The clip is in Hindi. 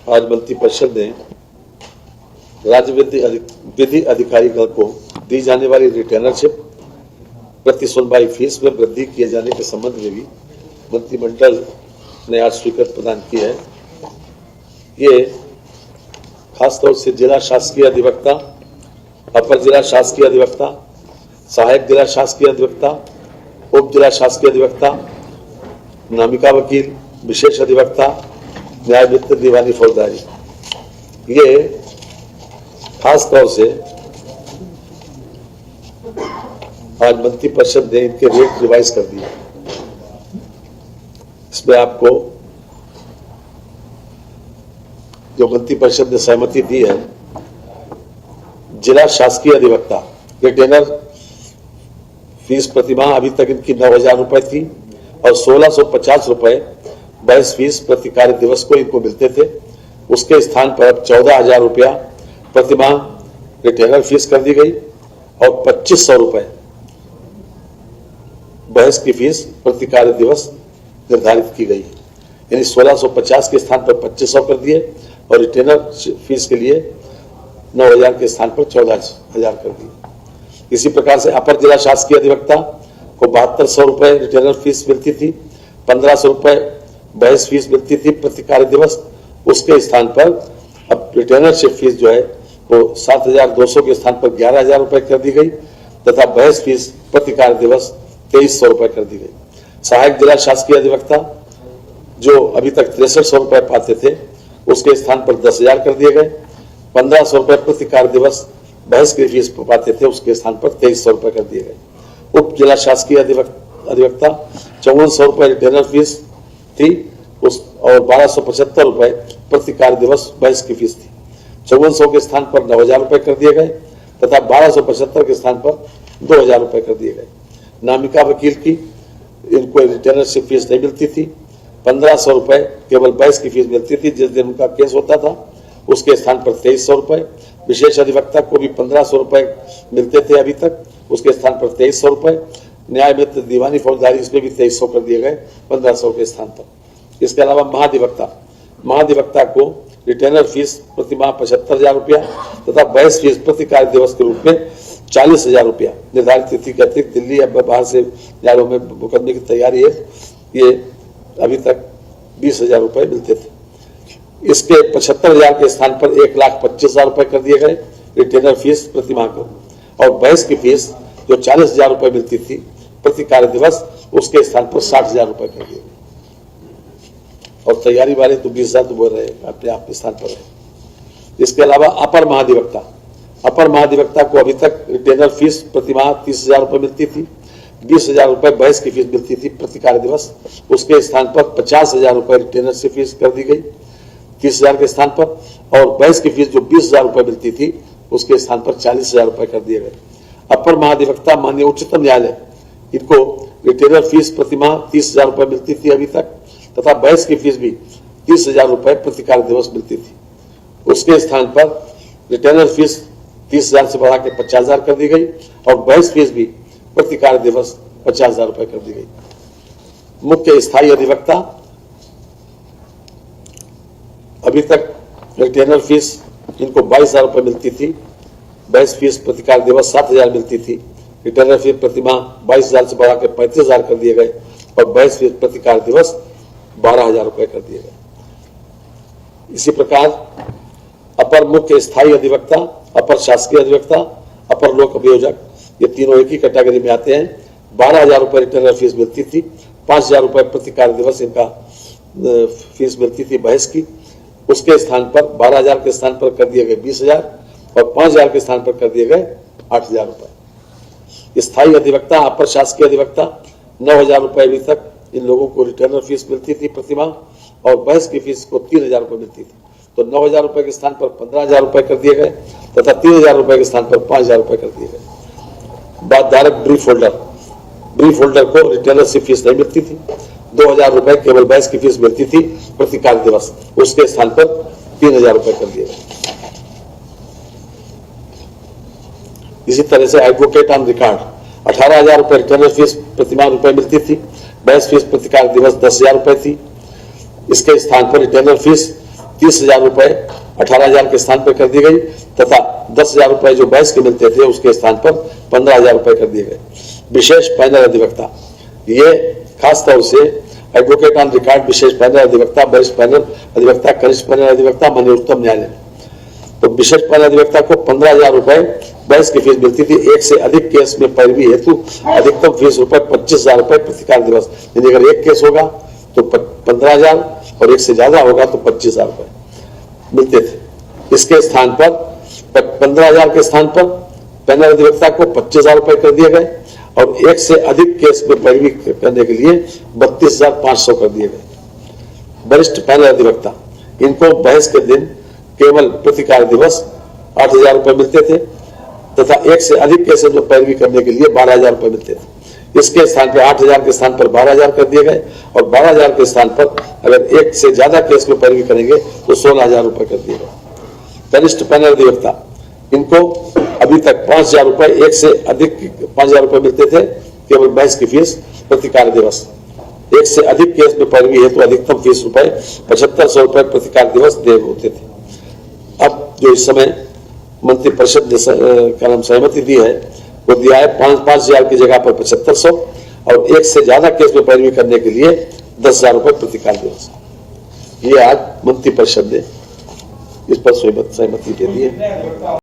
आज मंत्रिपरिषद ने राज्य विधि अधिकारीगण को दी जाने वाली रिटेनरशिप प्रति सुनवाई फीस में वृद्धि किए जाने के संबंध में भी मंत्रिमंडल ने आज स्वीकृति प्रदान की है। ये खासतौर से जिला शासकीय अधिवक्ता, अपर जिला शासकीय अधिवक्ता, सहायक जिला शासकीय अधिवक्ता, उप जिला शासकीय अधिवक्ता, नामिका वकील, विशेष अधिवक्ता, न्याय मित्र दीवानी फौजदारी, ये खास तौर से आज मंत्रिपरिषद ने इनके रेट रिवाइज कर दिए। इसमें आपको जो मंत्रिपरिषद ने सहमति दी है, जिला शासकीय अधिवक्ता रिटेनर फीस प्रतिमाह अभी तक इनकी 9,000 रुपए थी और 1,650 रुपए बहस फीस प्रति कार्य दिवस को इनको मिलते थे। उसके स्थान पर अब 14,000 रुपया प्रतिमाह रिटेनर फीस कर दी गई और 2,500 रुपए बहस की फीस प्रति कार्य दिवस निर्धारित की गई। यानी 1,650 के स्थान पर 2,500 कर दिए और रिटेनर फीस के लिए 9,000 के स्थान पर 14,000 कर दिए। इसी प्रकार से अपर जिला शासकीय अधिवक्ता को 7,200 रुपए रिटेनर फीस मिलती थी, 1,500 रुपए बहस फीस मिलती थी प्रति कार्य दिवस। उसके स्थान पर अब रिटेनरशिप फीस जो है वो 7,200 के स्थान पर 11,000 रुपए कर दी गई तथा बहस फीस प्रति कार्य दिवस 2,300 रुपए कर दी गई। सहायक जिला शासकीय अधिवक्ता जो अभी तक 6,300 रुपए पाते थे, उसके स्थान पर 10,000 कर दिए गए। 1,500 रुपए प्रति कार्य दिवस बहस की फीस पाते थे, उसके स्थान पर 2,300 रुपए कर दिए गए। उप जिला शासकीय अधिवक्ता 5,400 रुपए रिटेनर फीस थी और 1,275 रुपए प्रति कार्य दिवस बहस की फीस थी। 5,400 के स्थान पर 9,000 रुपए कर दिए गए तथा 1,275 के स्थान पर 2,000 रुपए कर दिए गए। नामिका वकील की इनको रिटेनरशिप फीस नहीं मिलती थी, 1,500 रुपए केवल बहस की फीस मिलती थी जिस दिन उनका केस होता था, उसके स्थान पर 2,300 रुपए। विशेष अधिवक्ता को भी 1,500 रुपए मिलते थे अभी तक, उसके स्थान पर 2,300 रुपए। न्याय मित्र दीवानी फौजदारी इसमें भी 2,300 कर दिए गए 1,500 के स्थान पर। इसके अलावा महाधिवक्ता को रिटेनर फीस प्रतिमाह 75,000 रुपया तथा बहस फीस प्रति कार्य दिवस के रूप में 40,000 रुपया निर्धारित तिथि के अतिरिक्त दिल्ली अब बाहर से न्यायालयों में मुकदमे की तैयारी है, ये अभी तक 20,000 रुपए मिलते थे। इसके 75,000 के स्थान पर 1,25,000 रुपए कर दिए गए रिटेनर फीस प्रतिमाह को और बहस की फीस जो 40,000 रुपए मिलती थी प्रति कार्य दिवस, उसके स्थान पर 60,000 रुपए कर दिए गए। और तैयारी वाले तो 20,000 तो बोल रहे अपने आप स्थान पर है। इसके अलावा अपर महाधिवक्ता को अभी तक रिटेनर फीस प्रतिमाह 30,000 रुपए मिलती थी, 20,000 रुपए बहस की फीस मिलती थी प्रति कार्य दिवस, उसके स्थान पर 50,000 रुपए रिटेनरशिप फीस कर दी गई 30,000 के स्थान पर और बहस की फीस जो 20,000 रुपए मिलती थी उसके स्थान पर 40,000 रुपए कर दिए गए। अपर महाधिवक्ता माननीय उच्चतम न्यायालय, इनको रिटेनर फीस प्रतिमाह 30,000 रुपए मिलती थी अभी तक तथा बहस की फीस भी 30,000 रुपए प्रति कार्य दिवस मिलती थी। उसके स्थान पर रिटेनर फीस 30,000 से बढ़ा के 50,000 कर दी गई और बहस फीस भी प्रति कार्य दिवस 50,000 रुपए कर दी गई। मुख्य स्थायी अधिवक्ता अभी तक रिटेनर फीस इनको 22,000 रुपए मिलती थी, बहस फीस प्रति कार्य दिवस 7,000 मिलती थी। रिटेनर फीस प्रतिमाह 22,000 से बढ़ा के 35,000 कर दिए गए और बहस फीस प्रति कार्य दिवस 12,000 रुपए कर दिए गए। इसी प्रकार अपर मुख्य स्थायी अधिवक्ता, अपर शासकीय अधिवक्ता, अपर लोक अभियोजक, ये तीनों एक ही कैटेगरी में आते हैं। 12,000 रुपए रिटेनर फीस मिलती थी, 5,000 रुपए प्रति कार्य दिवस इनका फीस मिलती थी बहस की। उसके स्थान पर 12,000 के स्थान पर कर दिए गए 20,000 और 5,000 के स्थान पर कर दिए गए 8,000 रुपए। स्थायी अधिवक्ता, अपर शासकीय अधिवक्ता 9,000 रुपए अभी तक इन लोगों को रिटेनर फीस मिलती थी प्रतिमाह और बहस की फीस को 3,000 रुपए मिलती थी। तो 9,000 रुपए के स्थान पर 15,000 रुपए कर दिए गए तथा 3,000 रुपए के स्थान पर 5,000 रुपए कर दिए गए। बातधारक ब्रीफ होल्डर को रिटेनरशिप फीस नहीं मिलती थी, 2,000 रुपए केवल बहस की फीस मिलती थी प्रति कार्य दिवस, उसके स्थान पर 3,000 रुपए कर दिए गए। इसी तरह से एडवोकेट ऑन रिकॉर्ड 18,000 रुपए रिटेनर फीस प्रतिमाह रुपए मिलती थी, बहस फीस प्रति कार्य दिवस 10,000 रुपए थी। इसके स्थान पर रिटेनर फीस 30,000 रुपए 18,000 के स्थान पर कर दी गई तथा 10,000 रुपए जो बहस के मिलते थे उसके स्थान पर 15,000 रुपए कर दिए गए। विशेष पैनल अधिवक्ता, ये खासतौर से एडवोकेट ऑन रिकॉर्ड विशेष पैनल अधिवक्ता, वरिष्ठ पैनल अधिवक्ता, कनिष्ठ पैनल अधिवक्ता, माननीय उच्चतम न्यायालय। तो विशेष पैनल अधिवक्ता को 15,000 रुपए बहस की फीस मिलती थी। एक से अधिक केस में पैरवी हेतु अधिकतम फीस रुपए 25,000 रुपए प्रतिकार दिवस, यानी अगर एक केस होगा तो 15,000 और एक से ज्यादा होगा तो 25,000 रुपए मिलते थे। इसके स्थान पर 15,000 के स्थान पर पैनल अधिवक्ता को 25,000 रुपए कर दिए गए और एक से अधिक केस में पैरवी करने के लिए 32,500 कर दिए गए। वरिष्ठ पैनल अधिवक्ता, इनको बहस के दिन केवल प्रतिकार दिवस 8,000 रुपए मिलते थे तथा एक से अधिक केस में पैरवी करने के लिए 12,000 रुपए मिलते थे। इसके स्थान पर 8,000 के स्थान पर 12,000 कर दिए गए और 12,000 के स्थान पर अगर एक से ज्यादा केस में पैरवी करेंगे तो 16,000 रुपए कर दिए गए। कनिष्ठ पैनल अधिवक्ता, इनको अभी तक 5,000 रुपए, एक से अधिक 5,000 रुपए मिलते थे केवल बहस की फीस प्रतिकार दिवस। एक से अधिक केस में पैरवी है तो अधिकतम फीस रुपए 7,500 रुपए प्रतिकार दिवस देय होते थे। अब जो इस समय मंत्री परिषद ने सहमति दी है वो दिया है 5,000 की जगह पर 7,500 और एक से ज्यादा केस में पैरवी करने के लिए 10,000 रुपए प्रतिकार दिवस। ये आज मंत्री परिषद ने इस पर सहमति दे दी है।